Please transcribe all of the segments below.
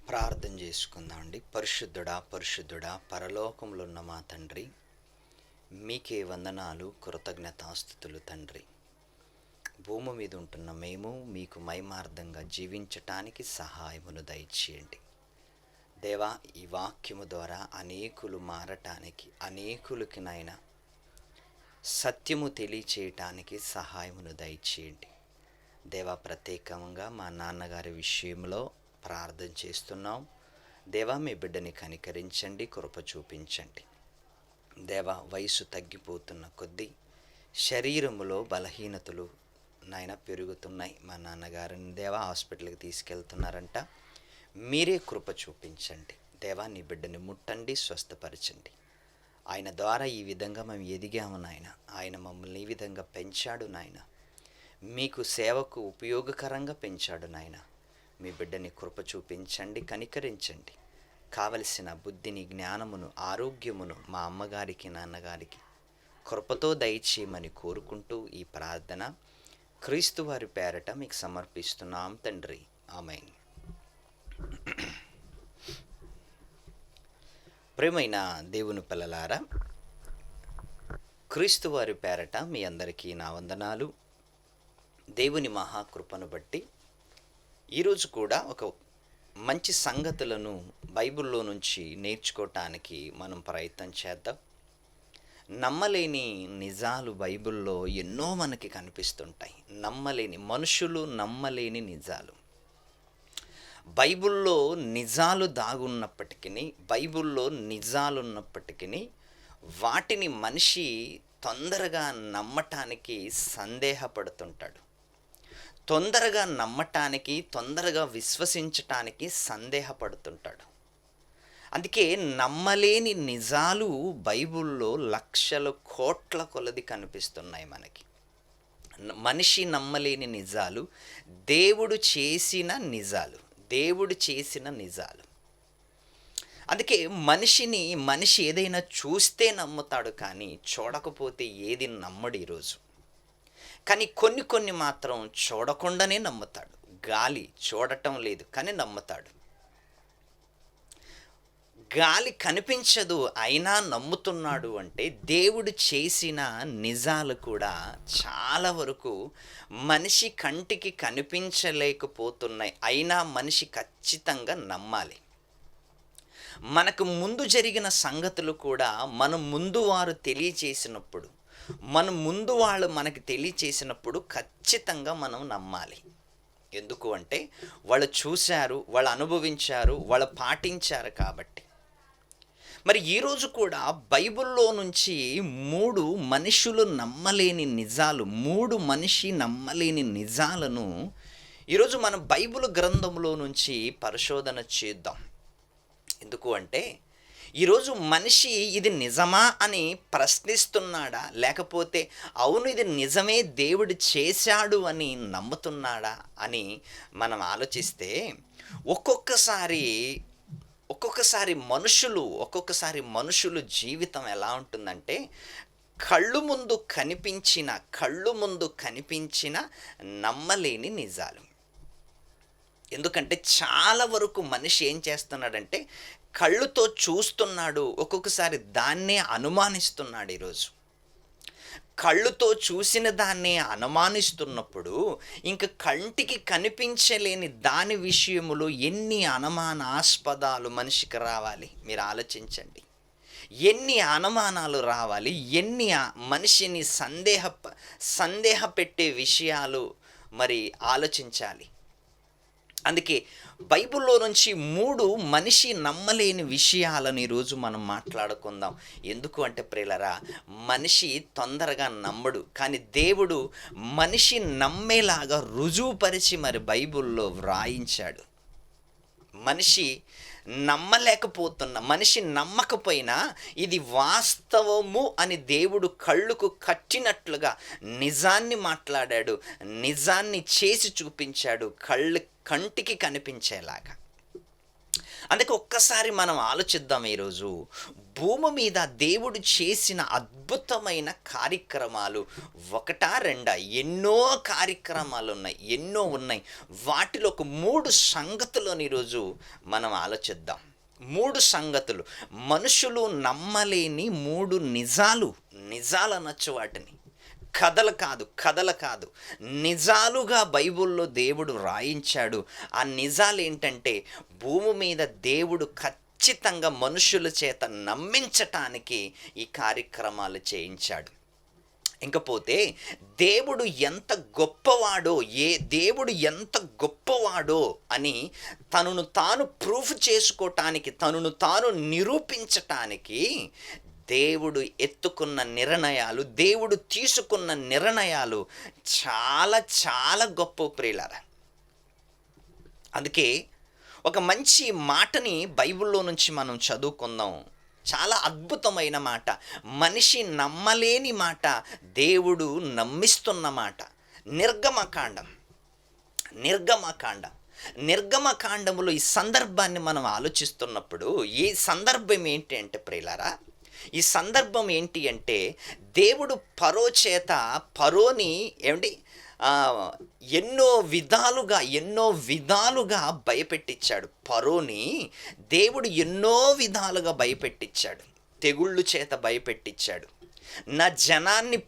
ప్రార్థన చేసుకుందామండి. పరిశుద్ధుడా పరిశుద్ధుడా పరలోకములో ఉన్న మా తండ్రి, మీకే వందనాలు కృతజ్ఞతాస్తుతులు తండ్రి. భూమి మీద ఉంటున్న మేము మీకు మహిమార్థంగా జీవించటానికి సహాయమును దయచేయండి దేవా. ఈ వాక్యము ద్వారా అనేకులు మారటానికి, అనేకులకి నాయన సత్యము తెలియచేయటానికి సహాయమును దయచేయండి దేవా. ప్రత్యేకంగా మా నాన్నగారి విషయంలో ప్రార్థన చేస్తున్నాం దేవా. మీ బిడ్డని కనికరించండి, కృప చూపించండి దేవా. వయసు తగ్గిపోతున్న కొద్దీ శరీరములో బలహీనతలు నాయన పెరుగుతున్నాయి. మా నాన్నగారిని దేవా హాస్పిటల్కి తీసుకెళ్తున్నారంట. మీరే కృప చూపించండి దేవా. నీ బిడ్డని ముట్టండి, స్వస్థపరచండి. ఆయన ద్వారా ఈ విధంగా మేము ఎదిగాము నాయన. ఆయన మమ్మల్ని ఈ విధంగా పెంచాడు నాయన. మీకు సేవకు ఉపయోగకరంగా పెంచాడు నాయన. మీ బిడ్డని కృప చూపించండి, కనికరించండి. కావలసిన బుద్ధిని, జ్ఞానమును, ఆరోగ్యమును మా అమ్మగారికి, నాన్నగారికి కృపతో దయచేయమని కోరుకుంటూ ఈ ప్రార్థన క్రీస్తు వారి పేరట మీకు సమర్పిస్తున్నాం తండ్రి. ఆమేన్. ప్రియమైన దేవుని పిల్లలారా, క్రీస్తు వారి పేరట మీ అందరికీ నా వందనాలు. దేవుని మహాకృపను బట్టి ఈరోజు కూడా ఒక మంచి సంగతులను బైబిల్లో నుంచి నేర్చుకోవటానికి మనం ప్రయత్నం చేద్దాం. నమ్మలేని నిజాలు బైబిల్లో ఎన్నో మనకి కనిపిస్తుంటాయి. మనుషులు నమ్మలేని నిజాలు బైబిల్లో నిజాలు దాగున్నప్పటికీ, బైబిల్లో నిజాలున్నప్పటికీ వాటిని మనిషి తొందరగా నమ్మటానికి సందేహపడుతుంటాడు. తొందరగా నమ్మటానికి, తొందరగా విశ్వసించటానికి సందేహపడుతుంటాడు. అందుకే నమ్మలేని నిజాలు బైబిల్లో లక్షల కోట్ల కొలది కనిపిస్తున్నాయి మనకి. మనిషి నమ్మలేని నిజాలు, దేవుడు చేసిన నిజాలు. అందుకే మనిషి ఏదైనా చూస్తే నమ్ముతాడు, కానీ చూడకపోతే ఏది నమ్మడు ఈరోజు. కానీ కొన్ని మాత్రం చూడకుండానే నమ్ముతాడు. గాలి చూడటం లేదు కానీ నమ్ముతాడు. గాలి కనిపించదు అయినా నమ్ముతున్నాడు. అంటే దేవుడు చేసిన నిజాలు కూడా చాలా వరకు మనిషి కంటికి కనిపించలేకపోతున్నాయి, అయినా మనిషి ఖచ్చితంగా నమ్మాలి. మనకు ముందు జరిగిన సంగతులు కూడా మన ముందు వాళ్ళు మనకి తెలియచేసినప్పుడు ఖచ్చితంగా మనం నమ్మాలి. ఎందుకు అంటే వాళ్ళు చూశారు, వాళ్ళు అనుభవించారు, వాళ్ళు పాటించారు కాబట్టి. మరి ఈరోజు కూడా బైబిల్లో నుంచి మూడు మనిషి నమ్మలేని నిజాలను ఈరోజు మనం బైబిల్ గ్రంథంలో నుంచి పరిశోధన చేద్దాం. ఎందుకు అంటే ఈరోజు మనిషి ఇది నిజమా అని ప్రశ్నిస్తున్నాడా, లేకపోతే అవును ఇది నిజమే దేవుడు చేశాడు అని నమ్ముతున్నాడా అని మనం ఆలోచిస్తే ఒక్కొక్కసారి మనుషులు జీవితం ఎలా ఉంటుందంటే కళ్ళు ముందు కనిపించిన నమ్మలేని నిజాలు. ఎందుకంటే చాలా వరకు మనిషి ఏం చేస్తున్నాడంటే కళ్ళుతో చూస్తున్నాడు, ఒక్కొక్కసారి దాన్నే అనుమానిస్తున్నాడు. ఈరోజు కళ్ళుతో చూసిన దాన్నే అనుమానిస్తున్నప్పుడు ఇంక కంటికి కనిపించలేని దాని విషయములో ఎన్ని అనుమానాస్పదాలు మనిషికి రావాలి మీరు ఆలోచించండి. ఎన్ని అనుమానాలు రావాలి, ఎన్ని మనిషిని సందేహ పెట్టే విషయాలు మరి ఆలోచించాలి. అందుకే బైబిల్లో నుంచి మూడు మనిషి నమ్మలేని విషయాలను ఈరోజు మనం మాట్లాడుకుందాం. ఎందుకు అంటే ప్రియులారా, మనిషి తొందరగా నమ్మడు, కానీ దేవుడు మనిషి నమ్మేలాగా రుజువుపరిచి మరి బైబిల్లో వ్రాయించాడు. మనిషి నమ్మకపోయినా ఇది వాస్తవము అని దేవుడు కళ్ళుకు కట్టినట్లుగా నిజాన్ని మాట్లాడాడు, నిజాన్ని చేసి చూపించాడు కంటికి కనిపించేలాగా. అందుకే ఒక్కసారి మనం ఆలోచిద్దాం ఈరోజు. భూమి మీద దేవుడు చేసిన అద్భుతమైన కార్యక్రమాలు ఒకటా రెండా? ఎన్నో కార్యక్రమాలున్నాయి, ఎన్నో ఉన్నాయి. వాటిలో ఒక 3 సంగతులను ఈరోజు మనం ఆలోచిద్దాం. 3 సంగతులు, మనుషులు నమ్మలేని 3 నిజాలనొచ్చు వాటిని. కథలు కాదు, నిజాలుగా బైబిల్లో దేవుడు రాయించాడు. ఆ నిజాలు ఏంటంటే, భూమి మీద దేవుడు ఖచ్చితంగా మనుషుల చేత నమ్మించటానికి ఈ కార్యక్రమాలు చేయించాడు. ఇంకపోతే దేవుడు ఎంత గొప్పవాడో, దేవుడు ఎంత గొప్పవాడో అని తనను తాను ప్రూఫ్ చేసుకోవటానికి, తనను తాను నిరూపించటానికి దేవుడు ఎత్తుకున్న నిర్ణయాలు, దేవుడు తీసుకున్న నిర్ణయాలు చాలా చాలా గొప్ప ప్రియులారా. అందుకే ఒక మంచి మాటని బైబిల్లో నుంచి మనం చదువుకుందాం. చాలా అద్భుతమైన మాట, మనిషి నమ్మలేని మాట, దేవుడు నమ్మిస్తున్న మాట. నిర్గమకాండములో ఈ సందర్భాన్ని మనం ఆలోచిస్తున్నప్పుడు, ఈ సందర్భం ఏంటి అంటే ప్రియులారా, ఈ సందర్భం ఏంటి అంటే, దేవుడు ఫరోని ఏమండి ఎన్నో విధాలుగా భయపెట్టించాడు. ఫరోని దేవుడు ఎన్నో విధాలుగా భయపెట్టించాడు. తెగుళ్ళు చేత భయపెట్టించాడు. నా జనాన్ని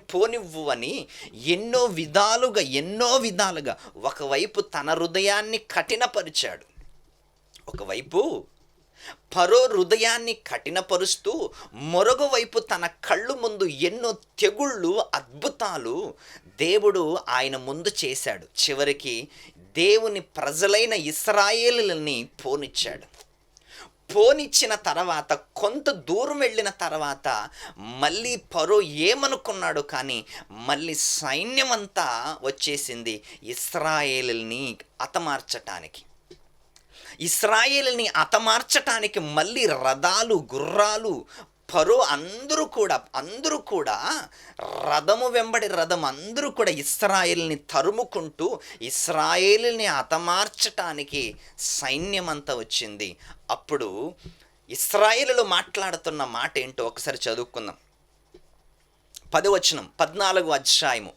పోనివ్వు అని ఎన్నో విధాలుగా ఒకవైపు తన హృదయాన్ని కఠినపరిచాడు, ఒకవైపు ఫరో హృదయాన్ని కఠినపరుస్తూ, మరొకవైపు తన కళ్ళు ముందు ఎన్నో తెగుళ్ళు, అద్భుతాలు దేవుడు ఆయన ముందు చేశాడు. చివరికి దేవుని ప్రజలైన ఇశ్రాయేలుని పోనిచ్చిన తర్వాత, కొంత దూరం వెళ్ళిన తర్వాత మళ్ళీ ఫరో ఏమనుకున్నాడు, కానీ మళ్ళీ సైన్యమంతా వచ్చేసింది ఇశ్రాయేలుని హతమార్చటానికి. మళ్ళీ రథాలు, గుర్రాలు, ఫరో అందరూ కూడా రథము వెంబడి రథం, అందరూ కూడా ఇశ్రాయేలుని తరుముకుంటూ ఇశ్రాయేలుని హతమార్చటానికి సైన్యమంతా వచ్చింది. అప్పుడు ఇశ్రాయేలులో మాట్లాడుతున్న మాట ఏంటో ఒకసారి చదువుకుందాం. 10వ వచనం, 14వ అధ్యాయము,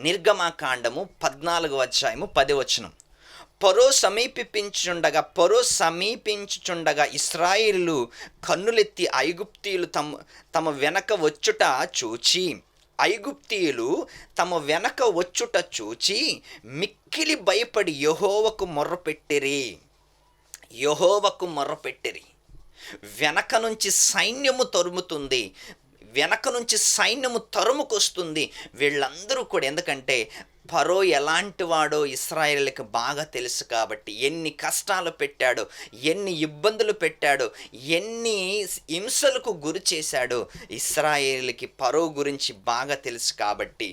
నిర్గమకాండము 14వ అధ్యాయము 10వ వచనం. ఫరో సమీపించుచుండగా ఇశ్రాయేలు కన్నులెత్తి ఐగుప్తీయులు తమ వెనక వచ్చుట చూచి మిక్కిలి భయపడి యెహోవాకు మొర్రపెట్టిరి. వెనక నుంచి సైన్యము తరుముకొస్తుంది. వీళ్ళందరూ కూడా, ఎందుకంటే ఫరో ఎలాంటి వాడో ఇశ్రాయేలుకి బాగా తెలుసు కాబట్టి, ఎన్ని కష్టాలు పెట్టాడో, ఎన్ని ఇబ్బందులు పెట్టాడో, ఎన్ని హింసలకు గురి చేశాడో ఇశ్రాయేలుకి ఫరో గురించి బాగా తెలుసు కాబట్టి,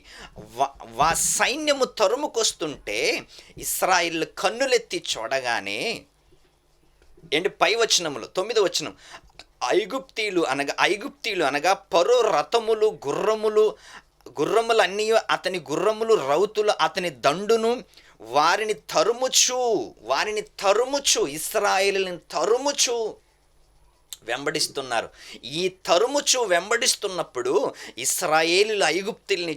సైన్యము తరుముకొస్తుంటే ఇశ్రాయేలు కన్నులెత్తి చూడగానే, పై వచనములు 9వ వచనం, ఐగుప్తీయులు అనగా ఫరో రథములు, గుర్రములన్నీ, అతని గుర్రములు, రౌతులు, అతని దండును వారిని తరుముచు ఇశ్రాయేలుని తరుముచు వెంబడిస్తున్నారు. ఈ వెంబడిస్తున్నప్పుడు ఇశ్రాయేలులు ఐగుప్తుల్ని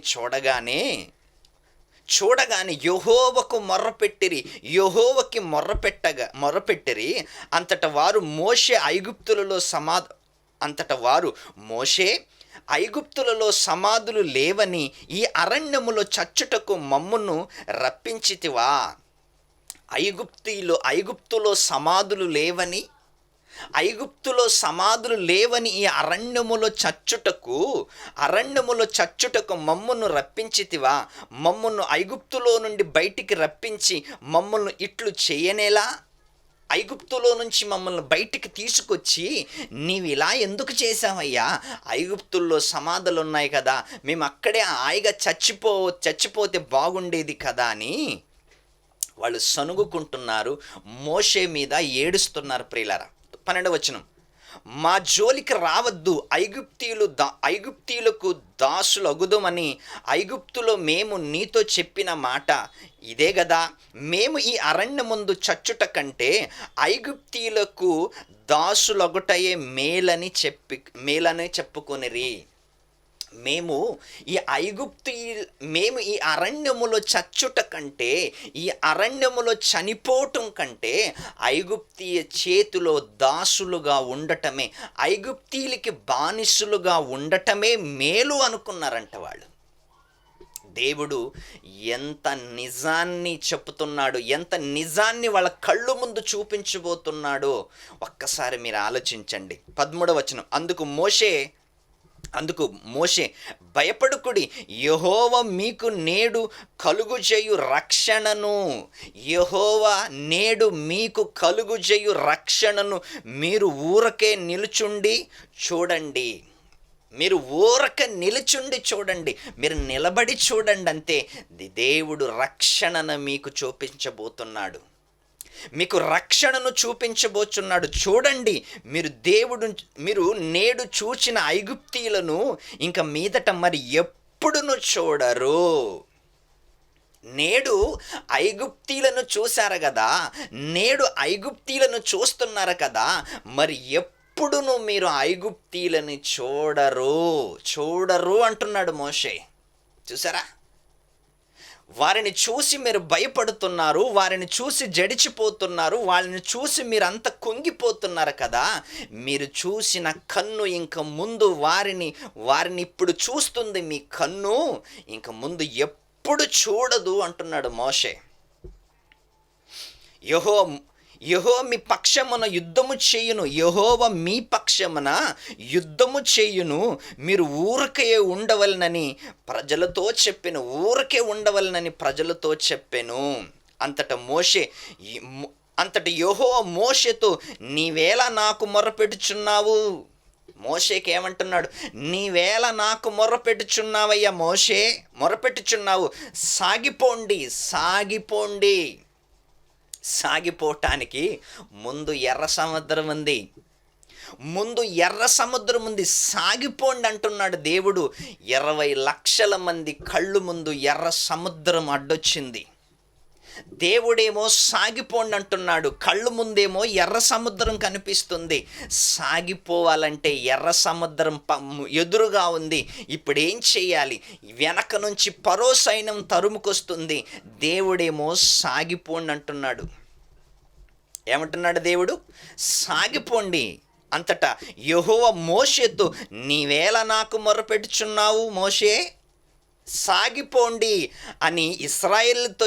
చూడగానే యెహోవాకు మొర్రపెట్టిరి. అంతటా వారు మోషే ఐగుప్తులలో సమాధులు లేవని ఈ అరణ్యములో చచ్చుటకు మమ్మును రప్పించితివా? ఐగుప్తులో సమాధులు లేవని ఈ అరణ్యములో చచ్చుటకు మమ్మును రప్పించితివా? మమ్మును ఐగుప్తులో నుండి బయటికి రప్పించి మమ్మును ఇట్లు చేయనేలా? ఐగుప్తులో నుంచి మమ్మల్ని బయటికి తీసుకొచ్చి నీవు ఇలా ఎందుకు చేసావయ్యా? ఐగుప్తుల్లో సమాధులు ఉన్నాయి కదా, మేము అక్కడే హాయిగా చచ్చిపోతే బాగుండేది కదా అని వాళ్ళు సనుగుకుంటున్నారు, మోషే మీద ఏడుస్తున్నారు. ప్రియులారా, 12వ వచనం, మా జోలికి రావద్దు, ఐగుప్తీయులకు దాసులగుదుమని ఐగుప్తులో మేము నీతో చెప్పిన మాట ఇదే గదా. మేము ఈ అరణ్యమందు చచ్చుట కంటే ఐగుప్తీయులకు దాసులొగటయే మేలని చెప్పుకొనిరి. మేము ఈ అరణ్యములో చచ్చుట కంటే, ఈ అరణ్యములో చనిపోవటం కంటే ఐగుప్తీయ చేతిలో దాసులుగా ఉండటమే, ఐగుప్తీయులకి బానిసులుగా ఉండటమే మేలు అనుకున్నారంట వాళ్ళు. దేవుడు ఎంత నిజాన్ని చెప్తున్నాడు, ఎంత నిజాన్ని వాళ్ళ కళ్ళు ముందు చూపించబోతున్నాడో ఒక్కసారి మీరు ఆలోచించండి. 13వ వచనం, అందుకు మోషే భయపడుకుడి, యెహోవా మీకు నేడు కలుగుజేయు రక్షణను మీరు ఊరకే నిలుచుండి చూడండి. మీరు నిలబడి చూడండి అంతే. దేవుడు రక్షణను మీకు చూపించబోతున్నాడు, మీకు రక్షణను చూపించబోచున్నాడు. చూడండి, మీరు నేడు చూచిన ఐగుప్తీయులను ఇంక మీదట మరి ఎప్పుడును చూడరు. నేడు ఐగుప్తీయులను చూశారు కదా, నేడు ఐగుప్తీయులను చూస్తున్నారు కదా, మరి ఎప్పుడును మీరు ఐగుప్తీయులని చూడరు అంటున్నాడు మోషే. చూసారా, వారిని చూసి మీరు భయపడుతున్నారు, వారిని చూసి జడిచిపోతున్నారు, వాళ్ళని చూసి మీరంతా కుంగిపోతున్నారు కదా. మీరు చూసిన కన్ను ఇంక ముందు వారిని ఇప్పుడు చూస్తుంది మీ కన్ను, ఇంక ముందు ఎప్పుడు చూడదు అంటున్నాడు మోషే. యెహోవా మీ పక్షమున యుద్ధము చేయును, యెహోవా మీ పక్షమున యుద్ధము చేయును, మీరు ఊరకే ఉండవలనని ప్రజలతో చెప్పెను. అంతట యెహోవా మోషేతో, నీవేళ నాకు మొర్రపెట్టుచున్నావు. మోషేకి ఏమంటున్నాడు? నీవేళ నాకు మొర్రపెట్టుచున్నావయ్యా మోషే, మొర్రపెట్టుచున్నావు. సాగిపోవటానికి ముందు ఎర్ర సముద్రం ఉంది, సాగిపోండి అంటున్నాడు దేవుడు. 20 లక్షల మంది కళ్ళు ముందు ఎర్ర సముద్రం అడ్డొచ్చింది. దేవుడేమో సాగిపోండి అంటున్నాడు, కళ్ళు ముందేమో ఎర్ర సముద్రం కనిపిస్తుంది. సాగిపోవాలంటే ఎర్ర సముద్రం ఎదురుగా ఉంది. ఇప్పుడు ఏం చేయాలి? వెనక నుంచి ఫరో సైన్యం తరుముకొస్తుంది. దేవుడేమో సాగిపోండి అంటున్నాడు. ఏమంటున్నాడు దేవుడు? సాగిపోండి. అంతటా యెహోవా మోషేతో, నీవేళ నాకు మొర్రపెట్టుచున్నావు మోషే, సాగిపోండి అని ఇశ్రాయేలుతో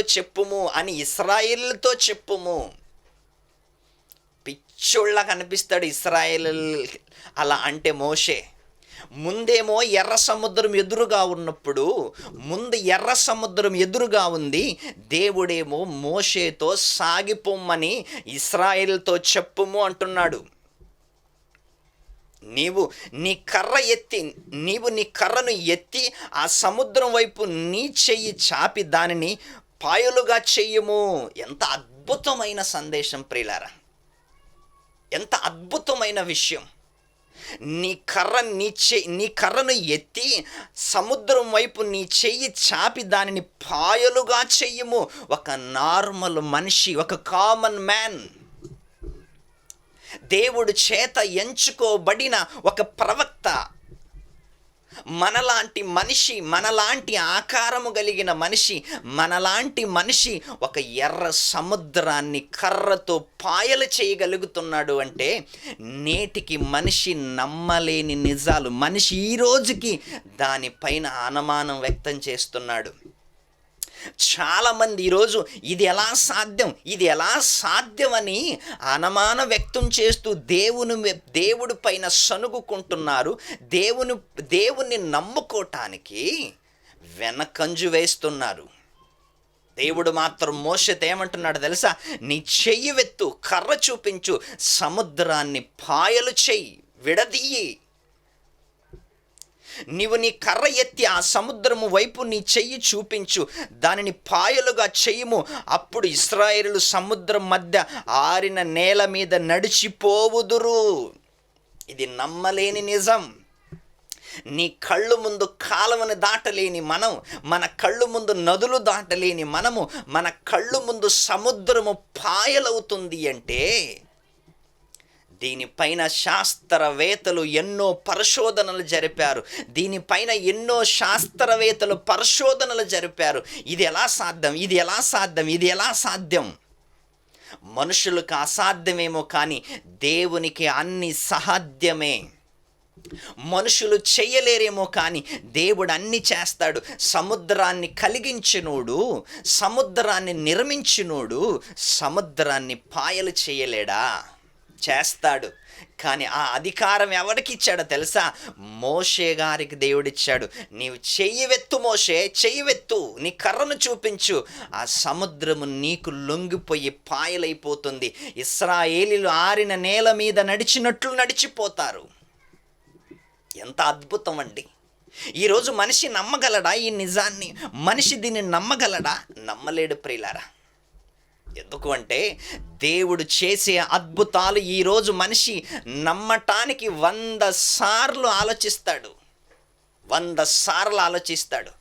చెప్పుము. పిచ్చోళ్ళ కనిపిస్తాడు ఇశ్రాయేల్ అలా అంటే మోషే. ముందేమో ఎర్ర సముద్రం ఎదురుగా ఉన్నప్పుడు, ముందు ఎర్ర సముద్రం ఎదురుగా ఉంది. దేవుడేమో మోషేతో సాగిపోమ్మని ఇశ్రాయేలుతో చెప్పుము అంటున్నాడు. నీవు నీ కర్రను ఎత్తి ఆ సముద్రం వైపు నీ చెయ్యి చాపి దానిని పాయలుగా చెయ్యము. ఎంత అద్భుతమైన సందేశం ప్రియులారా, ఎంత అద్భుతమైన విషయం. నీ కర్రను ఎత్తి సముద్రం వైపు నీ చెయ్యి చాపి దానిని పాయలుగా చెయ్యము. ఒక నార్మల్ మనిషి, ఒక కామన్ మ్యాన్, దేవుడు చేత ఎంచుకోబడిన ఒక ప్రవక్త, మనలాంటి మనిషి, మనలాంటి ఆకారము కలిగిన మనిషి, మనలాంటి మనిషి ఒక ఎర్ర సముద్రాన్ని కర్రతో పాయలు చేయగలుగుతున్నాడు అంటే నేటికి మనిషి నమ్మలేని నిజాలు. మనిషి ఈ రోజుకి దానిపైన అనుమానం వ్యక్తం చేస్తున్నాడు. చాలామంది ఈరోజు ఇది ఎలా సాధ్యం అని అనుమానం వ్యక్తం చేస్తూ దేవుడి పైన సనుగుకుంటున్నారు. దేవుని నమ్ముకోవటానికి వెనకంజు వేస్తున్నారు. దేవుడు మాత్రం మోషేతో ఏమంటున్నాడు తెలుసా? నీ చెయ్యి వెత్తు, కర్ర చూపించు, సముద్రాన్ని పాయలు చెయ్యి, విడదీయి. నీవు నీ కర్ర ఎత్తి ఆ సముద్రము వైపు నీ చెయ్యి చూపించు, దానిని పాయలుగా చెయ్యము. అప్పుడు ఇశ్రాయేలు సముద్రం మధ్య ఆరిన నేల మీద నడిచిపోవుదురు. ఇది నమ్మలేని నిజం. నీ కళ్ళు ముందు కాలువను దాటలేని మనం, మన కళ్ళు ముందు నదులు దాటలేని మనము, మన కళ్ళు ముందు సముద్రము పాయలవుతుంది అంటే దీనిపైన శాస్త్రవేత్తలు ఎన్నో పరిశోధనలు జరిపారు. దీనిపైన ఎన్నో శాస్త్రవేత్తలు పరిశోధనలు జరిపారు. ఇది ఎలా సాధ్యం, ఇది ఎలా సాధ్యం, ఇది ఎలా సాధ్యం? మనుషులకు అసాధ్యమేమో కానీ దేవునికి అన్ని సాధ్యమే. మనుషులు చెయ్యలేరేమో కానీ దేవుడు అన్ని చేస్తాడు. సముద్రాన్ని కలిగించినోడు, సముద్రాన్ని నిర్మించినోడు సముద్రాన్ని పాయలు చేయలేడా? చేస్తాడు. కానీ ఆ అధికారం ఎవరికి ఇచ్చాడో తెలుసా? మోషే గారికి దేవుడిచ్చాడు. నీవు చెయ్యి వెత్తు మోషే, చెయ్యి వెత్తు, నీ కర్రను చూపించు, ఆ సముద్రము నీకు లొంగిపోయి పాయలైపోతుంది. ఇశ్రాయేలీయులు ఆరిన నేల మీద నడిచినట్లు నడిచిపోతారు. ఎంత అద్భుతం అండి! ఈరోజు మనిషి నమ్మగలడా ఈ నిజాన్ని? మనిషి దీన్ని నమ్మగలడా? నమ్మలేడు ప్రియులారా. ఎందుకు అంటే దేవుడు చేసే అద్భుతాలు ఈరోజు మనిషి నమ్మటానికి 100 సార్లు ఆలోచిస్తాడు, 100 సార్లు ఆలోచిస్తాడు.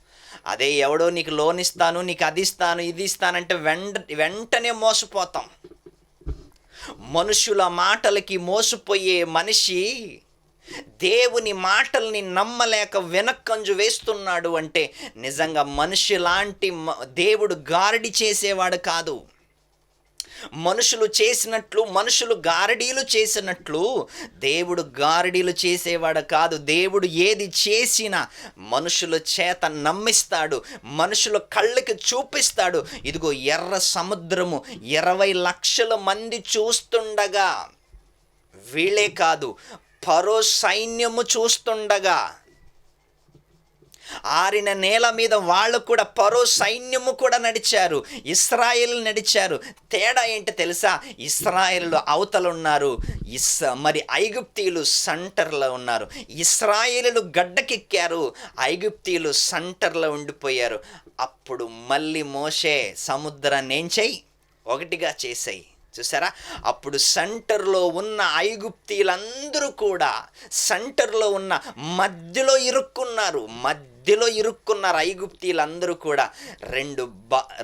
అదే ఎవడో నీకు లోన్ ఇస్తాను, నీకు అది ఇస్తాను, ఇది ఇస్తానంటే వెంటనే మోసపోతాం. మనుషుల మాటలకి మోసపోయే మనిషి దేవుని మాటల్ని నమ్మలేక వెనక్కంజు వేస్తున్నాడు అంటే నిజంగా మనిషి లాంటి దేవుడు గారడి చేసేవాడు కాదు. మనుషులు చేసినట్లు, మనుషులు గారడీలు చేసినట్లు దేవుడు గారడీలు చేసేవాడు కాదు. దేవుడు ఏది చేసినా మనుషుల చేత నమ్మిస్తాడు, మనుషుల కళ్ళకి చూపిస్తాడు. ఇదిగో ఎర్ర సముద్రము 20 లక్షల మంది చూస్తుండగా, వీళ్ళే కాదు ఫరో సైన్యము చూస్తుండగా, ఆరిన నేల మీద వాళ్ళు కూడా, ఫరో సైన్యము కూడా నడిచారు, ఇశ్రాయేలు నడిచారు. తేడా ఏంటి తెలుసా? ఇశ్రాయేలు అవతల ఉన్నారు, మరి ఐగుప్తీయులు సెంటర్లో ఉన్నారు. ఇశ్రాయేలు గడ్డకెక్కారు, ఐగుప్తీయులు సెంటర్లో ఉండిపోయారు. అప్పుడు మళ్ళీ మోషే సముద్రాన్ని ఏం చెయ్యి, ఒకటిగా చేసాయి. చూసారా? అప్పుడు సెంటర్లో ఉన్న ఐగుప్తీయులందరూ కూడా సెంటర్లో ఉన్న మధ్యలో ఇరుక్కున్నారు, ఐగుప్తీయులందరూ కూడా.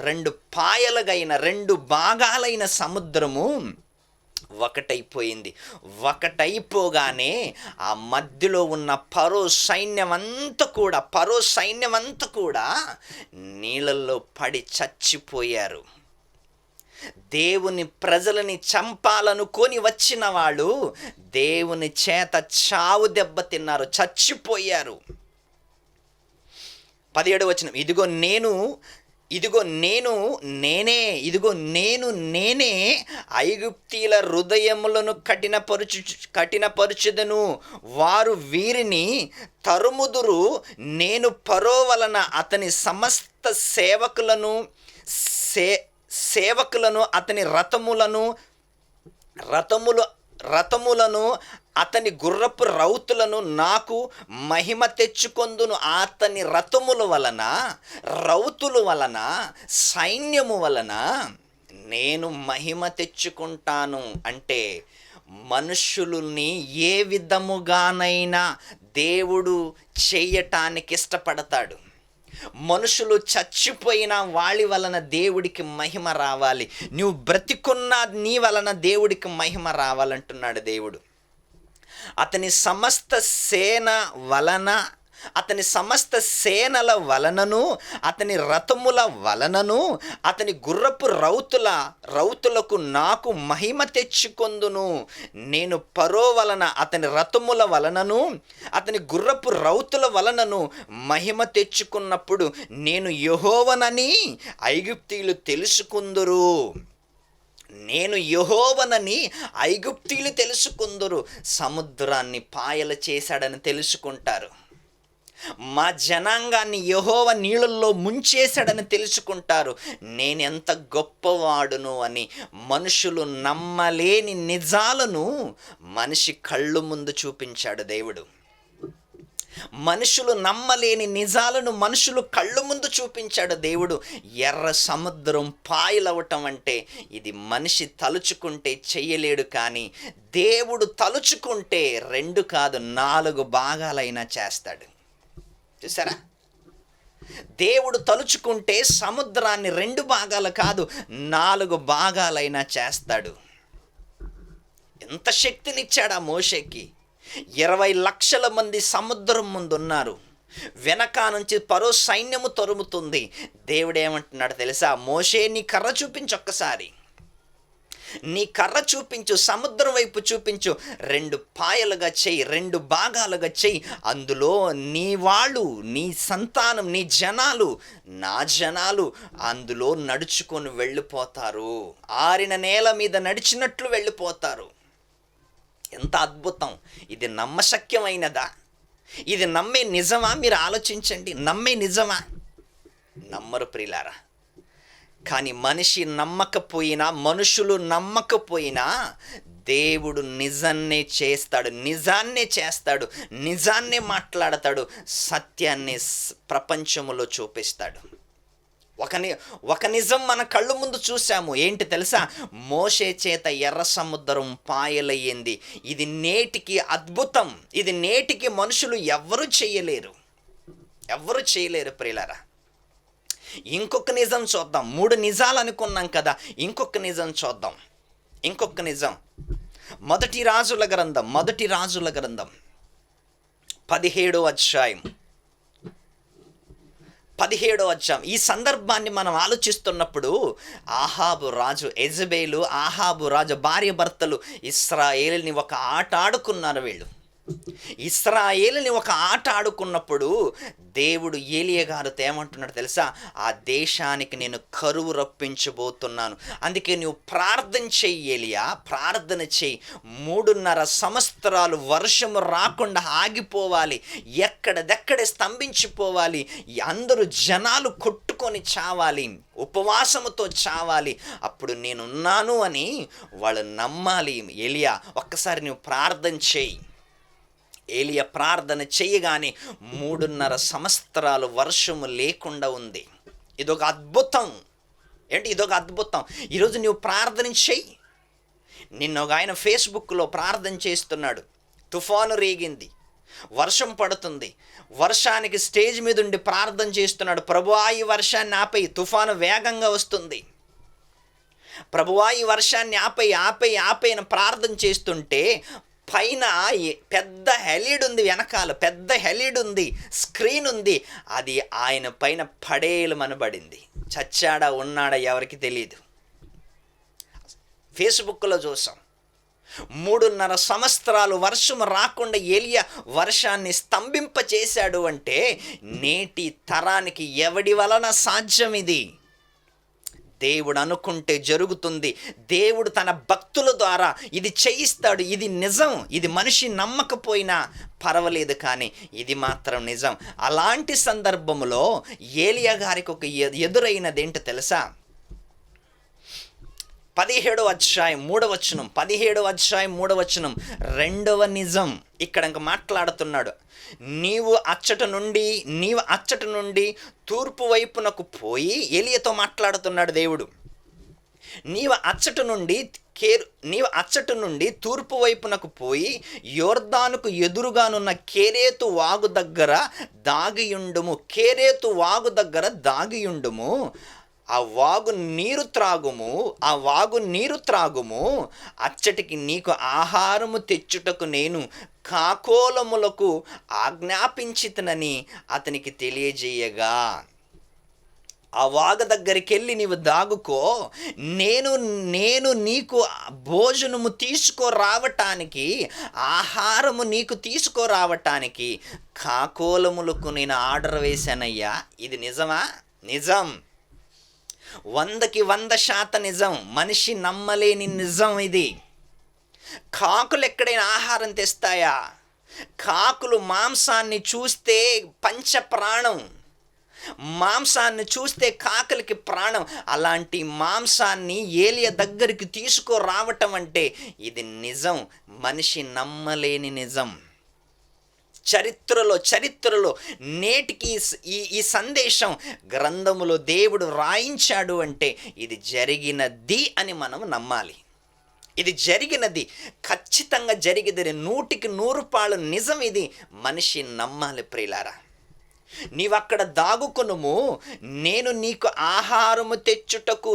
రెండు పాయలుగైన, 2 భాగాలైన సముద్రము ఒకటైపోయింది. ఒకటైపోగానే ఆ మధ్యలో ఉన్న ఫరో సైన్యమంతా కూడా నీళ్ళల్లో పడి చచ్చిపోయారు. దేవుని ప్రజలని చంపాలనుకొని వచ్చిన వాళ్ళు దేవుని చేత చావు దెబ్బ తిన్నారు, చచ్చిపోయారు. 17వ వచనం, ఇదిగో నేనే ఐగుప్తీయుల హృదయములను కఠినపరచుదను, వారు వీరిని తరుముదురు. నేను ఫరో వలన అతని సమస్త సేవకులను అతని రథములను అతని గుర్రపు రౌతులను నాకు మహిమ తెచ్చుకొందును. అతని రౌతుల వలన సైన్యము వలన నేను మహిమ తెచ్చుకుంటాను. అంటే మనుషులని ఏ విధముగానైనా దేవుడు చేయటానికి ఇష్టపడతాడు. మనుషులు చచ్చిపోయినా వాళ్ళ వలన దేవుడికి మహిమ రావాలి, నువ్వు బ్రతికున్నా నీ వలన దేవుడికి మహిమ రావాలంటున్నాడు దేవుడు. అతని సమస్త సేనల వలనను, అతని రథముల వలనను, అతని గుర్రపు రౌతులకు నాకు మహిమ తెచ్చుకొందును. నేను ఫరో వలన, అతని రథముల వలనను, అతని గుర్రపు రౌతుల వలనను మహిమ తెచ్చుకున్నప్పుడు నేను యెహోవానని ఐగుప్తీయులు తెలుసుకుందురు. సముద్రాన్ని పాయలు చేశాడని తెలుసుకుంటారు. మా జనాంగాన్ని యెహోవా నీళ్ళల్లో ముంచేశాడని తెలుసుకుంటారు. నేనెంత గొప్పవాడును అని. మనుషులు నమ్మలేని నిజాలను మనిషి కళ్ళు ముందు చూపించాడు దేవుడు. మనుషులు నమ్మలేని నిజాలను మనుషులు కళ్ళు ముందు చూపించాడు దేవుడు. ఎర్ర సముద్రం పాయలవటం అంటే ఇది మనిషి తలుచుకుంటే చెయ్యలేడు, కానీ దేవుడు తలుచుకుంటే 2 కాదు 4 భాగాలైనా చేస్తాడు. చూసారా? దేవుడు తలుచుకుంటే సముద్రాన్ని 2 భాగాలు కాదు 4 భాగాలైనా చేస్తాడు. ఎంత శక్తినిచ్చాడు ఆ మోషేకి. 20 లక్షల మంది సముద్రం ముందున్నారు. వెనక నుంచి ఫరో సైన్యము తరుముతుంది. దేవుడు ఏమంటున్నాడు తెలుసా? మోషే నీ కర్ర చూపించు, ఒక్కసారి నీ కర్ర చూపించు, సముద్రం వైపు చూపించు, 2 పాయలుగా చెయ్యి, 2 భాగాలుగా చెయ్యి. అందులో నీ వాళ్ళు, నీ సంతానం, నీ జనాలు, నా జనాలు అందులో నడుచుకొని వెళ్ళిపోతారు. ఆరిన నేల మీద నడిచినట్లు వెళ్ళిపోతారు. ఎంత అద్భుతం! ఇది నమ్మశక్యమైనదా? ఇది నమ్మే నిజమా? మీరు ఆలోచించండి. నమ్మే నిజమా? నమ్మరు ప్రియులారా. కానీ మనిషి నమ్మకపోయినా, మనుషులు నమ్మకపోయినా దేవుడు నిజాన్నే చేస్తాడు, నిజాన్నే చేస్తాడు, నిజాన్నే మాట్లాడతాడు, సత్యాన్ని ప్రపంచములో చూపిస్తాడు. ఒక నిజం మన కళ్ళు ముందు చూసాము. ఏంటి తెలుసా? మోషే చేత ఎర్ర సముద్రం పాయలయ్యింది. ఇది నేటికి అద్భుతం. ఇది నేటికి మనుషులు ఎవ్వరూ చేయలేరు ప్రియులారా. ఇంకొక నిజం చూద్దాం. 3 నిజాలు అనుకున్నాం కదా, ఇంకొక నిజం చూద్దాం. ఇంకొక నిజం మొదటి రాజుల గ్రంథం 17వ అధ్యాయం. ఈ సందర్భాన్ని మనం ఆలోచిస్తున్నప్పుడు ఆహాబు రాజు, యెజబేలు, ఆహాబు రాజు భార్య భర్తలు ఇశ్రాయేలుని ఒక ఆట ఆడుకున్నారు. వీళ్ళు ఇశ్రాయేలుని ఒక ఆట ఆడుకున్నప్పుడు దేవుడు ఏలియా గారితో ఏమంటున్నాడు తెలుసా? ఆ దేశానికి నేను కరువు రప్పించబోతున్నాను, అందుకే నువ్వు ప్రార్థన చెయ్యి ఏలియా, ప్రార్థన చెయ్యి. 3.5 సంవత్సరాలు వర్షము రాకుండా ఆగిపోవాలి, ఎక్కడదెక్కడే స్తంభించిపోవాలి, అందరూ జనాలు కొట్టుకొని చావాలి, ఉపవాసముతో చావాలి, అప్పుడు నేనున్నాను అని వాళ్ళు నమ్మాలి. ఏలియా ఒక్కసారి నువ్వు ప్రార్థన చెయ్యి. ఏలియా ప్రార్థన చేయగానే 3.5 సంవత్సరాలు వర్షము లేకుండా ఉంది. ఇదొక అద్భుతం. ఇదొక అద్భుతం. ఈరోజు నువ్వు ప్రార్థన చెయ్యి. నిన్న ఒక ఆయన ఫేస్బుక్లో ప్రార్థన చేస్తున్నాడు. తుఫాను రేగింది, వర్షం పడుతుంది. వర్షానికి స్టేజ్ మీద ఉండి ప్రార్థన చేస్తున్నాడు. ప్రభువా ఈ వర్షాన్ని ఆపేయి, తుఫాను వేగంగా వస్తుంది. ప్రభువా ఈ వర్షాన్ని ఆపేయి అని ప్రార్థన చేస్తుంటే పైన పెద్ద హెలిడ్ ఉంది, వెనకాల పెద్ద హెలిడ్ ఉంది, స్క్రీన్ ఉంది. అది ఆయన పైన పడేయమనబడింది. చచ్చాడా ఉన్నాడా ఎవరికి తెలియదు. ఫేస్బుక్లో చూసాం. 3.5 సంవత్సరాలు వర్షం రాకుండా ఏలియా వర్షాన్ని స్తంభింపచేశాడు అంటే నేటి తరానికి ఎవడి వలన సాధ్యం? ఇది దేవుడు అనుకుంటే జరుగుతుంది. దేవుడు తన భక్తుల ద్వారా ఇది చేయిస్తాడు. ఇది నిజం. ఇది మనిషి నమ్మకపోయినా పర్వాలేదు, కానీ ఇది మాత్రం నిజం. అలాంటి సందర్భంలో ఏలియా గారికి ఒక ఎదురైనది ఏంటో తెలుసా? 17వ అధ్యాయం 3వ వచనం, 17వ అధ్యాయం 3వ వచనం, 2వ నిజం ఇక్కడ ఇంక మాట్లాడుతున్నాడు. నీవు అచ్చట నుండి తూర్పు వైపునకు పోయి, ఏలియాతో మాట్లాడుతున్నాడు దేవుడు. నీవు అచ్చట నుండి తూర్పు వైపునకు పోయి యోర్దానుకు ఎదురుగానున్న కెరేతు వాగు దగ్గర దాగియుండుము. కెరేతు వాగు దగ్గర దాగియుండుము. ఆ వాగు నీరు త్రాగుము. అచ్చటికి నీకు ఆహారము తెచ్చుటకు నేను కాకోలములకు ఆజ్ఞాపించితనని అతనికి తెలియజేయగా, ఆ వాగ దగ్గరికి వెళ్ళి నీవు దాగుకో, నేను నీకు భోజనము తీసుకురావటానికి, ఆహారము నీకు తీసుకురావటానికి కాకోలములకు నేను ఆర్డర్ వేశానయ్యా. ఇది నిజమా? నిజం. 100కి 100% నిజం. మనిషి నమ్మలేని నిజం ఇది. కాకులు ఎక్కడైనా ఆహారం తెస్తాయా? కాకులు మాంసాన్ని చూస్తే పంచప్రాణం, మాంసాన్ని చూస్తే కాకులకి ప్రాణం. అలాంటి మాంసాన్ని ఏలియా దగ్గరికి తీసుకురావటం అంటే ఇది నిజం, మనిషి నమ్మలేని నిజం. చరిత్రలో నేటికి ఈ సందేశం గ్రంథములో దేవుడు రాయించాడు అంటే ఇది జరిగినది అని మనం నమ్మాలి. ఇది జరిగినది, ఖచ్చితంగా జరిగేది, 100% నిజం. ఇది మనిషి నమ్మాలి. ప్రియులారా, నీవక్కడ దాగుకొనుము, నేను నీకు ఆహారము తెచ్చుటకు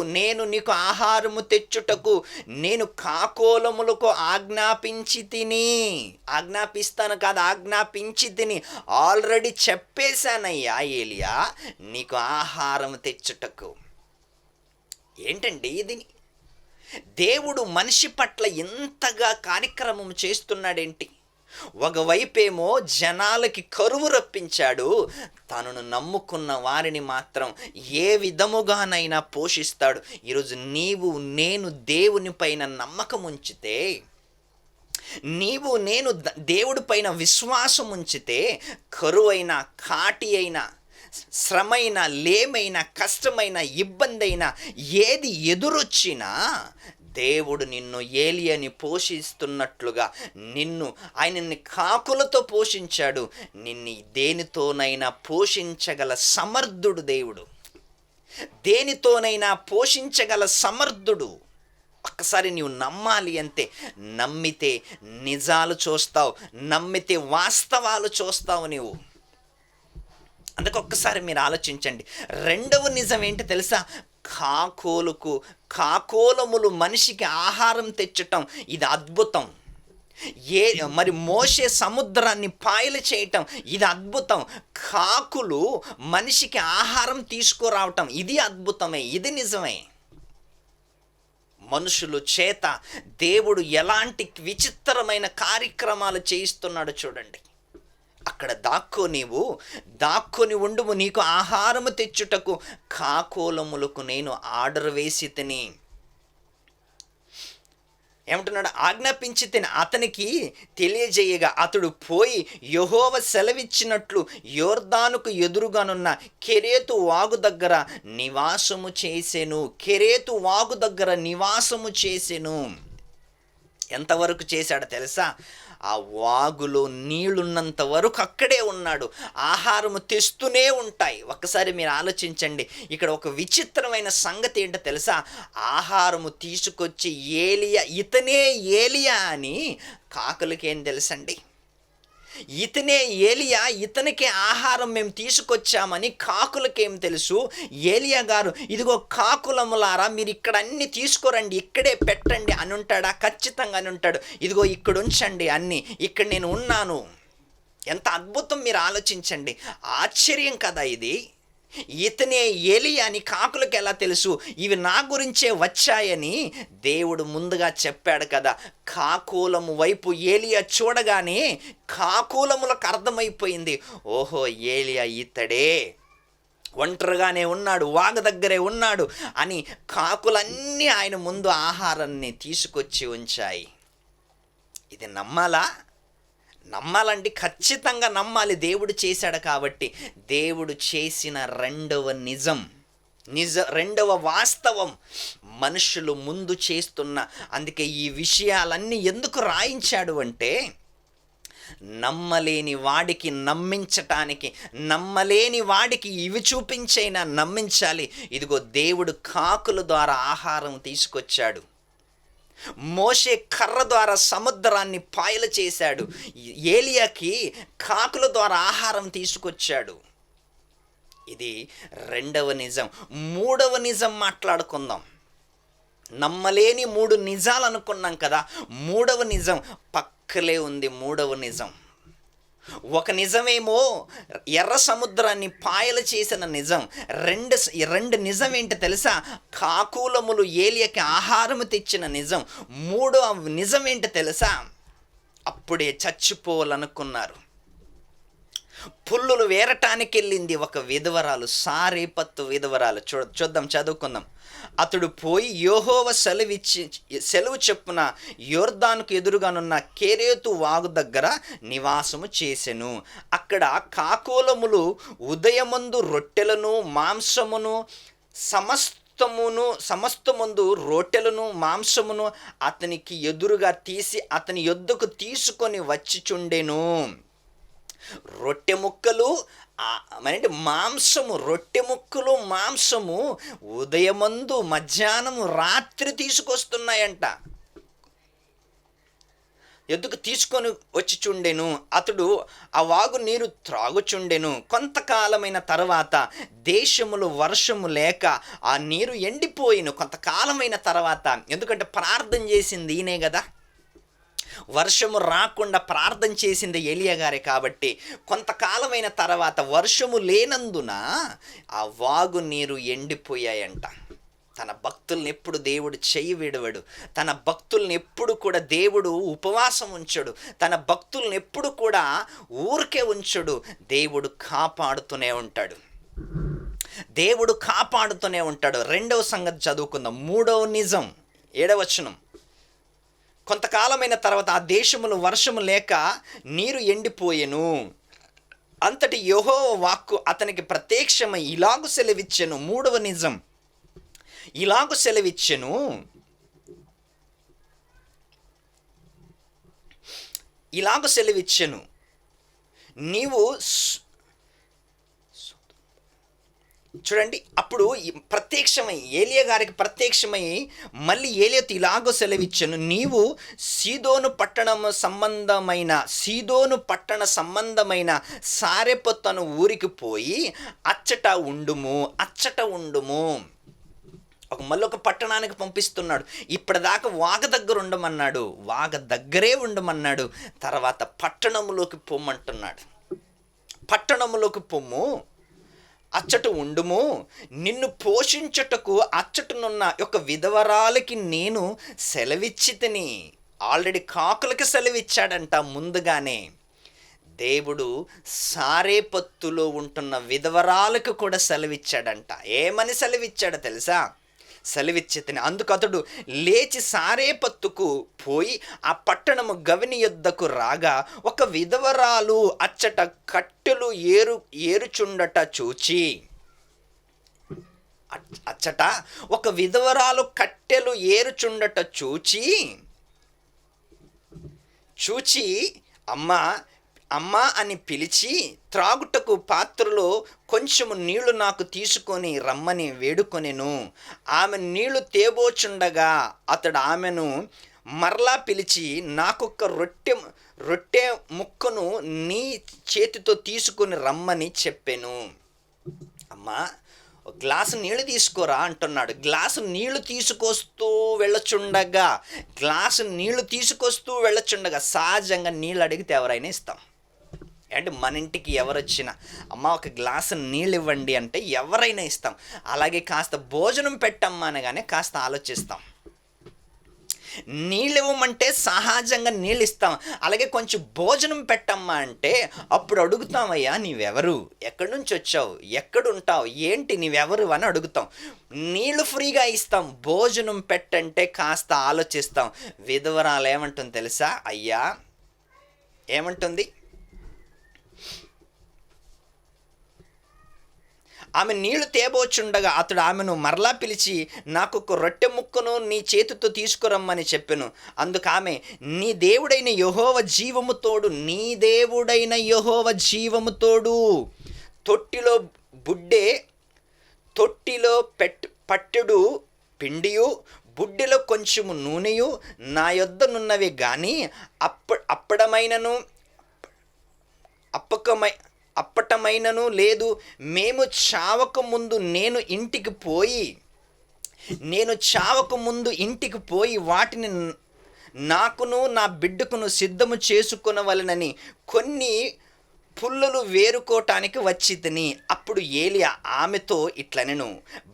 నేను కాకోలములకు ఆజ్ఞాపించి తిని ఆల్రెడీ చెప్పేశానయ్యా ఏలియా, నీకు ఆహారం తెచ్చుటకు. ఏంటండి ఇది? దేవుడు మనిషి పట్ల ఎంతగా కార్యక్రమం చేస్తున్నాడేంటి? ఒకవైపేమో జనాలకి కరువు రప్పించాడు, తనను నమ్ముకున్న వారిని మాత్రం ఏ విధముగానైనా పోషిస్తాడు. ఈరోజు నేను దేవుని పైన నమ్మకం ఉంచితే, నేను దేవుడి పైన విశ్వాసం ఉంచితే, కరువైన, కాటి అయినా, శ్రమైన, లేమైన, కష్టమైన, ఇబ్బంది అయినా, ఏది ఎదురొచ్చినా దేవుడు నిన్ను ఏలియాని పోషిస్తున్నట్లుగా ఆయనని కాకులతో పోషించాడు. నిన్ను దేనితోనైనా పోషించగల సమర్థుడు దేవుడు. దేనితోనైనా పోషించగల సమర్థుడు. ఒక్కసారి నీవు నమ్మాలి అంతే. నమ్మితే నిజాలు చూస్తావు, నమ్మితే వాస్తవాలు చూస్తావు నీవు. అందుకే ఒక్కసారి మీరు ఆలోచించండి. రెండవ నిజం ఏంటి తెలుసా? కాకోలములు మనిషికి ఆహారం తెచ్చటం, ఇది అద్భుతం. మరి మోషే సముద్రాన్ని పాయలు చేయటం, ఇది అద్భుతం. కాకులు మనిషికి ఆహారం తీసుకురావటం, ఇది అద్భుతమే, ఇది నిజమే. మనుషులు చేత దేవుడు ఎలాంటి విచిత్రమైన కార్యక్రమాలు చేయిస్తున్నాడో చూడండి. అక్కడ దాక్కొని ఉండుము, నీకు ఆహారము తెచ్చుటకు కాకోలములకు నేను ఆర్డర్ వేసి తిని. ఏమంటున్నాడు? ఆజ్ఞాపించి తిని అతనికి తెలియజేయగా అతడు పోయి యెహోవా సెలవిచ్చినట్లు యోర్దానుకు ఎదురుగానున్న కెరేతు వాగు దగ్గర నివాసము చేసెను. ఎంతవరకు చేశాడో తెలుసా? ఆ వాగులో నీళ్లున్నంత వరకు అక్కడే ఉన్నాడు. ఆహారము తెస్తూనే ఉంటాయి. ఒక్కసారి మీరు ఆలోచించండి. ఇక్కడ ఒక విచిత్రమైన సంగతి ఏంటో తెలుసా? ఆహారము తీసుకొచ్చి ఇతనే ఏలియా అని కాకులకేం తెలుసండి? ఇతనే ఏలియా, ఇతనికి ఆహారం మేము తీసుకొచ్చామని కాకులకేం తెలుసు? ఏలియా గారు, ఇదిగో కాకులములారా, మీరు ఇక్కడ అన్ని తీసుకురండి, ఇక్కడే పెట్టండి అని ఉంటాడా? ఖచ్చితంగా అని ఉంటాడు. ఇదిగో ఇక్కడ ఉంచండి అన్ని, ఇక్కడ నేను ఉన్నాను. ఎంత అద్భుతం మీరు ఆలోచించండి. ఆశ్చర్యం కదా ఇది. ఇతనే ఏలియా అని కాకులకు ఎలా తెలుసు? ఇవి నా గురించే వచ్చాయని దేవుడు ముందుగా చెప్పాడు కదా. కాకులము వైపు ఏలియా చూడగానే కాకులములకు అర్థమైపోయింది, ఓహో ఏలియా ఇతడే, ఒంటరిగానే ఉన్నాడు, వాగు దగ్గరే ఉన్నాడు అని కాకులన్నీ ఆయన ముందు ఆహారాన్ని తీసుకొచ్చి ఉంచాయి. ఇది నమ్మాలంటే ఖచ్చితంగా నమ్మాలి. దేవుడు చేశాడు కాబట్టి. దేవుడు చేసిన రెండవ వాస్తవం మనుషులు ముందు చేస్తున్న, అందుకే ఈ విషయాలన్నీ ఎందుకు రాయించాడు అంటే, నమ్మలేని వాడికి నమ్మించటానికి, నమ్మలేని వాడికి ఇవి చూపించైనా నమ్మించాలి. ఇదిగో దేవుడు కాకుల ద్వారా ఆహారం తీసుకొచ్చాడు. మోషే కర్ర ద్వారా సముద్రాన్ని పాయలు చేశాడు. ఏలియాకి కాకుల ద్వారా ఆహారం తీసుకొచ్చాడు. ఇది రెండవ నిజం. మూడవ నిజం మాట్లాడుకుందాం. నమ్మలేని 3 నిజాలు అనుకున్నాం కదా. మూడవ నిజం పక్కలే ఉంది. మూడవ నిజం, ఒక నిజమేమో ఎర్ర సముద్రాన్ని పాయలు చేసిన నిజం. రెండు నిజం ఏంటో తెలుసా? కాకులములు ఏలియాకి ఆహారము తెచ్చిన నిజం. మూడో నిజం ఏంటో తెలుసా? అప్పుడే చచ్చిపోవాలనుకున్నారు. పుల్లులు వేరటానికి వెళ్ళింది ఒక విధవరాలు, సారేపత్తు విధవరాలు. చూద్దాం, చదువుకుందాం. అతడు పోయి యెహోవా సెలవు చెప్పున యోర్దానుకు ఎదురుగానున్న కెరేతు వాగు దగ్గర నివాసము చేసెను. అక్కడ కాకోలములు ఉదయమందు రొట్టెలను మాంసమును సమస్తమందు రొట్టెలను మాంసమును అతనికి ఎదురుగా తీసి అతని యొద్దకు తీసుకొని వచ్చిచుండెను. రొట్టె ముక్కలు మరంటే మాంసము, రొట్టె ముక్కలు మాంసము ఉదయమందు మధ్యాహ్నము రాత్రి తీసుకొస్తున్నాయంట. ఎద్దుకు తీసుకొని వచ్చి చుండెను, అతడు ఆ వాగు నీరు త్రాగుచుండెను. కొంతకాలమైన తర్వాత దేశములో వర్షము లేక ఆ నీరు ఎండిపోయిను. కొంతకాలమైన తర్వాత, ఎందుకంటే ప్రార్థన చేసింది ఈయనే కదా, వర్షము రాకుండా ప్రార్థన చేసింది ఏలియా గారే కాబట్టి, కొంతకాలమైన తర్వాత వర్షము లేనందున ఆ వాగు నీరు ఎండిపోయాయంట. తన భక్తుల్ని ఎప్పుడు దేవుడు చెయ్యి విడవడు. తన భక్తుల్ని ఎప్పుడు కూడా దేవుడు ఉపవాసం ఉంచడు. తన భక్తుల్ని ఎప్పుడు కూడా ఊరికే ఉంచడు. దేవుడు కాపాడుతూనే ఉంటాడు. దేవుడు కాపాడుతూనే ఉంటాడు. రెండవ సంగతి చదువుకుందాం. మూడవ నిజం 7వ వచనం. కొంతకాలమైన తర్వాత ఆ దేశములో వర్షము లేక నీరు ఎండిపోయెను. అంతటి యెహోవా వాక్కు అతనికి ప్రత్యక్షమై ఇలాగు సెలవిచ్చెను. మూడవ నిజం, ఇలాగు సెలవిచ్చెను, ఇలాగు సెలవిచ్చెను, నీవు చూడండి. అప్పుడు ప్రత్యక్షమై ఏలియా గారికి ప్రత్యక్షమై మళ్ళీ ఏలియాతో ఇలాగో సెలవిచ్చెను, నీవు సీదోను పట్టణ సంబంధమైన సారెపతు అను ఊరికి పోయి అచ్చట ఉండుము. మళ్ళీ ఒక పట్టణానికి పంపిస్తున్నాడు. ఇప్పటిదాకా వాగ దగ్గర ఉండమన్నాడు, వాగ దగ్గరే ఉండమన్నాడు. తర్వాత పట్టణములోకి పొమ్మంటున్నాడు. పట్టణములోకి పొమ్ము, అచ్చట ఉండుము, నిన్ను పోషించుటకు అచ్చటనున్న ఒక విధవరాలకి నేను సెలవిచ్చితిని. ఆల్రెడీ కాకులకి సెలవిచ్చాడంట ముందుగానే. దేవుడు సారేపత్తులో ఉంటున్న విధవరాలకు కూడా సెలవిచ్చాడంట. ఏమని సెలవిచ్చాడో తెలుసా? సెలవిచ్చితిని. అందుకు అతడు లేచి సారేపత్తుకు పోయి ఆ పట్టణము గవిని యొద్దకు రాగా ఒక విధవరాలు అచ్చట కట్టెలు ఏరుచుండట చూచి, అచ్చట ఒక విధవరాలు కట్టెలు ఏరుచుండట చూచి అమ్మా అని పిలిచి త్రాగుటకు పాత్రలో కొంచెము నీళ్లు నాకు తీసుకొని రమ్మని వేడుకొనెను. ఆమె నీళ్లు తేబోచుండగా అతడు ఆమెను మరలా పిలిచి, నాకొక్క రొట్టె ముక్కను నీ చేతితో తీసుకొని రమ్మని చెప్పెను. అమ్మా, గ్లాసు నీళ్లు తీసుకోరా అంటున్నాడు. గ్లాసు నీళ్లు తీసుకొస్తూ వెళ్ళచుండగా సహజంగా నీళ్ళు అడిగితే ఎవరైనా ఇస్తాం. అంటే మన ఇంటికి ఎవరొచ్చినా అమ్మ ఒక గ్లాసు నీళ్ళు ఇవ్వండి అంటే ఎవరైనా ఇస్తాం. అలాగే కాస్త భోజనం పెట్టమ్మా అనగానే కాస్త ఆలోచిస్తాం. నీళ్ళు ఇవ్వమంటే సహజంగా నీళ్ళు ఇస్తాం. అలాగే కొంచెం భోజనం పెట్టమ్మా అంటే అప్పుడు అడుగుతామయ్యా నీవెవరు, ఎక్కడి నుంచి వచ్చావు, ఎక్కడుంటావు, ఏంటి నీవెవరు అని అడుగుతాం. నీళ్ళు ఫ్రీగా ఇస్తాం. భోజనం పెట్టంటే కాస్త ఆలోచిస్తాం. విధవరాలు ఏమంటుంది తెలుసా? అయ్యా ఏమంటుంది? ఆమె నీళ్లు తేబోచుండగా అతడు ఆమెను మరలా పిలిచి, నాకు ఒక రొట్టె ముక్కను నీ చేతితో తీసుకురమ్మని చెప్పెను. అందుకు ఆమె, నీ దేవుడైన యెహోవా జీవము తోడు తొట్టిలో పట్టెడు పిండియు బుడ్డిలో కొంచెము నూనెయు నా యొద్దనున్నవి గాని అప్పటమైనను లేదు. మేము చావక ముందు నేను ఇంటికి పోయి వాటిని నాకును నా బిడ్డకును సిద్ధము చేసుకొనవలెనని కొన్ని పుల్లలు వేరుకోవటానికి వచ్చితిని. అప్పుడు ఏలియా ఆమెతో ఇట్లనెను,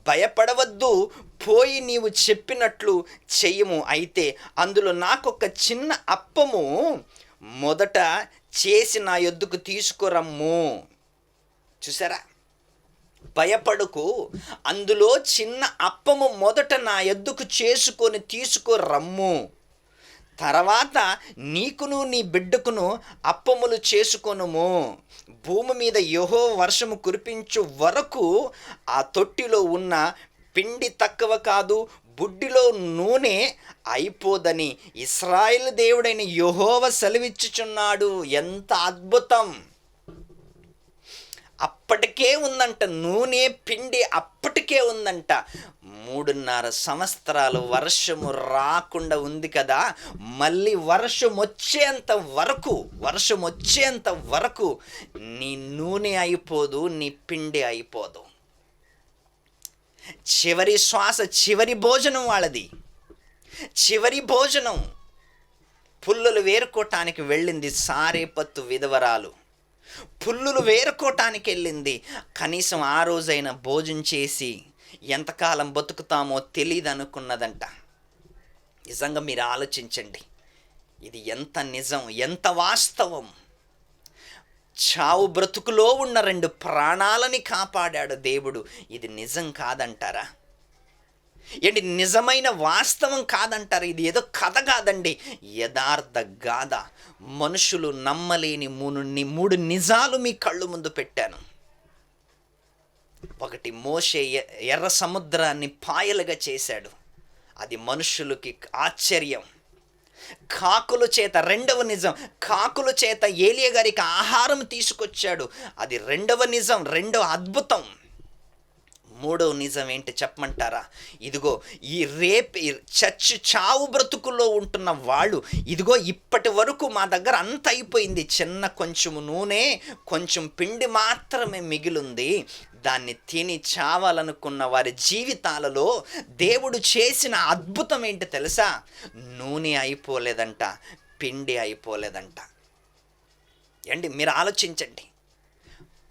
భయపడవద్దు, పోయి నీవు చెప్పినట్లు చెయ్యము. అయితే అందులో నాకొక చిన్న అప్పము మొదట చేసి నా యొద్దకు తీసుకురమ్ము. చూసారా? భయపడకు, అందులో చిన్న అప్పము మొదట నా యొద్దకు చేసుకొని తీసుకురమ్ము. తర్వాత నీకును నీ బిడ్డకును అప్పములు చేసుకొనుము. భూమి మీద యెహోవా వర్షము కురిపించు వరకు ఆ తొట్టిలో ఉన్న పిండి తక్కువ కాదు, బుడ్డిలో నూనె అయిపోదని ఇశ్రాయేలు దేవుడైన యెహోవా సెలవిచ్చుచున్నాడు. ఎంత అద్భుతం! అప్పటికే ఉందంట, నూనె పిండి అప్పటికే ఉందంట. 3.5 సంవత్సరాలు వర్షము రాకుండా ఉంది కదా, మళ్ళీ వర్షం వచ్చేంత వరకు నీ నూనె అయిపోదు, నీ పిండి అయిపోదు. చివరి శ్వాస, చివరి భోజనం వాళ్ళది, చివరి భోజనం. పుల్లులు వేరుకోవటానికి వెళ్ళింది సారేపత్తు విధవరాలు, పుల్లులు వేరుకోవటానికి వెళ్ళింది. కనీసం ఆ రోజైనా భోజనం చేసి ఎంతకాలం బతుకుతామో తెలియదు అనుకున్నదంట. నిజంగా మీరు ఆలోచించండి, ఇది ఎంత నిజం, ఎంత వాస్తవం. చావు బ్రతుకులో ఉన్న 2 ప్రాణాలని కాపాడాడు దేవుడు. ఇది నిజం కాదంటారా? ఏంటి, నిజమైన వాస్తవం కాదంటారు? ఇది ఏదో కథ కాదండి, యథార్థ గాథ. మనుషులు నమ్మలేని 3 నిజాలు మీ కళ్ళు ముందు పెట్టాను. ఒకటి, మోషే ఎర్ర సముద్రాన్ని పాయలుగా చేశాడు, అది మనుషులకి ఆశ్చర్యం. కాకుల చేత, రెండవ నిజం, కాకుల చేత ఏలియా గారికి ఆహారం తీసుకొచ్చాడు, అది రెండవ నిజం, రెండవ అద్భుతం. మూడవ నిజం ఏంటి చెప్పమంటారా? ఇదిగో ఈ చావు బ్రతుకుల్లో ఉంటున్న వాళ్ళు, ఇదిగో ఇప్పటి వరకు మా దగ్గర అంత అయిపోయింది, చిన్న కొంచెం నూనె, కొంచెం పిండి మాత్రమే మిగిలింది, దాన్ని తిని చావాలనుకున్న వారి జీవితాలలో దేవుడు చేసిన అద్భుతం ఏంటి తెలుసా? నూనె అయిపోలేదంట, పిండి అయిపోలేదంట. ఏంటి, మీరు ఆలోచించండి.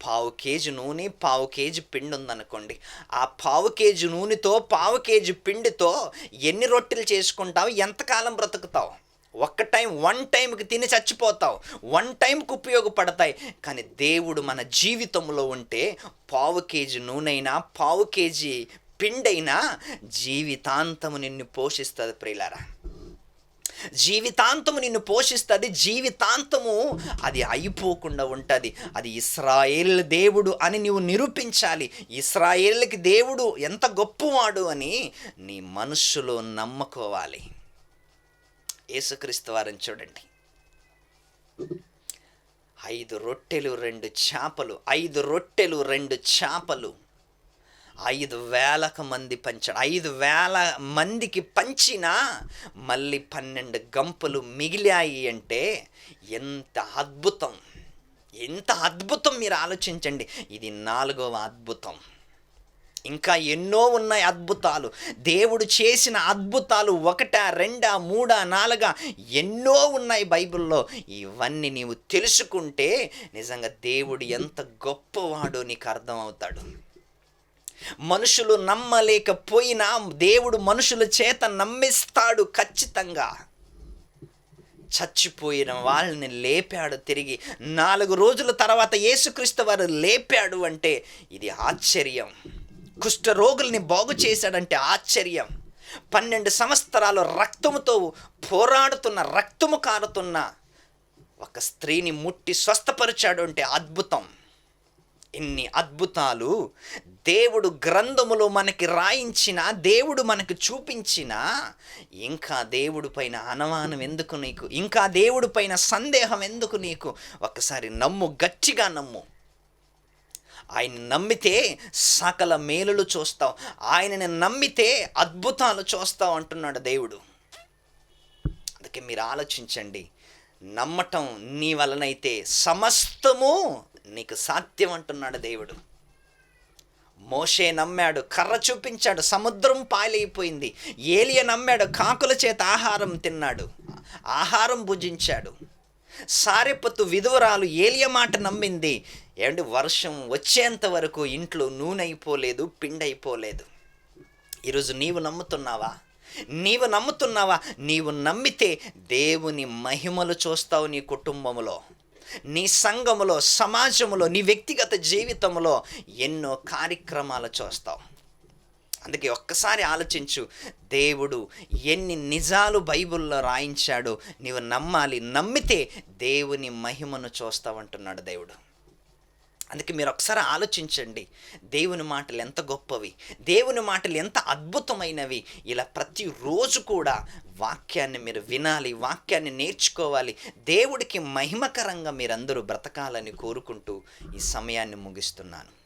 1/2 కేజీ నూనె, 1/2 కేజీ పిండి ఉందనుకోండి, ఆ 1/2 కేజీ నూనెతో 1/2 కేజీ పిండితో ఎన్ని రొట్టెలు చేసుకుంటావు, ఎంతకాలం బ్రతుకుతావు? వన్ టైంకి తిని చచ్చిపోతావు, 1 టైంకి ఉపయోగపడతాయి. కానీ దేవుడు మన జీవితంలో ఉంటే 1/2 కేజీ నూనెైనా 1/2 కేజీ పిండైనా జీవితాంతము నిన్ను పోషిస్తుంది ప్రియులారా. జీవితాంతము నిన్ను పోషిస్తుంది, జీవితాంతము అది అయిపోకుండా ఉంటుంది. అది ఇశ్రాయేలు దేవుడు అని నీవు నిరూపించాలి. ఇశ్రాయేలుకి దేవుడు ఎంత గొప్పవాడు అని నీ మనస్సులో నమ్ముకోవాలి. యేసుక్రీస్తు వారిని చూడండి, 5 రొట్టెలు 2 చేపలు, 5 రొట్టెలు 2 చేపలు 5,000 మంది పంచాడు. 5,000 మందికి పంచినా మళ్ళీ 12 గంపలు మిగిలాయి అంటే ఎంత అద్భుతం, ఎంత అద్భుతం మీరు ఆలోచించండి. ఇది 4వ అద్భుతం. ఇంకా ఎన్నో ఉన్నాయి అద్భుతాలు. దేవుడు చేసిన అద్భుతాలు 1, 2, 3, 4 ఎన్నో ఉన్నాయి బైబిల్లో. ఇవన్నీ నీవు తెలుసుకుంటే నిజంగా దేవుడు ఎంత గొప్పవాడో నీకు అర్థమవుతాడు. మనుషులు నమ్మలేకపోయినా దేవుడు మనుషుల చేత నమ్మిస్తాడు ఖచ్చితంగా. చచ్చిపోయిన వాళ్ళని లేపాడు తిరిగి. 4 రోజుల తర్వాత యేసుక్రీస్తు వారు లేపాడు అంటే ఇది ఆశ్చర్యం. కుష్ఠరోగుల్ని బాగు చేశాడంటే ఆశ్చర్యం. 12 సంవత్సరాలు రక్తముతో పోరాడుతున్న, రక్తము కారుతున్న ఒక స్త్రీని ముట్టి స్వస్థపరిచాడు అంటే అద్భుతం. ఇన్ని అద్భుతాలు దేవుడు గ్రంథములో మనకి రాయించిన, దేవుడు మనకు చూపించిన, ఇంకా దేవుడి పైన అనుమానం ఎందుకు నీకు? ఇంకా దేవుడి పైన సందేహం ఎందుకు నీకు? ఒక్కసారి నమ్ము, గట్టిగా నమ్ము. ఆయన నమ్మితే సకల మేలులు చూస్తావు, ఆయనని నమ్మితే అద్భుతాలు చూస్తావు అంటున్నాడు దేవుడు. అందుకే మీరు ఆలోచించండి, నమ్మటం నీ వలనైతే సమస్తము నీకు సాధ్యం అంటున్నాడు దేవుడు. మోషే నమ్మాడు, కర్ర చూపించాడు, సముద్రం పాలైపోయింది. ఏలియా నమ్మాడు, కాకుల చేత ఆహారం తిన్నాడు, ఆహారం భుజించాడు. సారెపత్తు విధవరాలు ఏలియా మాట నమ్మింది. ఏమంటే వర్షం వచ్చేంత వరకు ఇంట్లో నూనె అయిపోలేదు, పిండి అయిపోలేదు. ఈరోజు నీవు నమ్ముతున్నావా? నీవు నమ్మితే దేవుని మహిమలు చూస్తావు. నీ కుటుంబంలో, నీ సంఘములో, సమాజంలో, నీ వ్యక్తిగత జీవితంలో ఎన్నో కార్యక్రమాలు చూస్తావు. అందుకే ఒక్కసారి ఆలోచించు, దేవుడు ఎన్ని నిజాలు బైబిల్లో రాయించాడో నీవు నమ్మాలి. నమ్మితే దేవుని మహిమను చూస్తావంటున్నాడు దేవుడు. అందుకే మీరు ఒకసారి ఆలోచించండి, దేవుని మాటలు ఎంత గొప్పవి, దేవుని మాటలు ఎంత అద్భుతమైనవి. ఇలా ప్రతిరోజు కూడా వాక్యాన్ని మీరు వినాలి, వాక్యాన్ని నేర్చుకోవాలి, దేవుడికి మహిమకరంగా మీరందరూ బ్రతకాలని కోరుకుంటూ ఈ సమయాన్ని ముగిస్తున్నాను.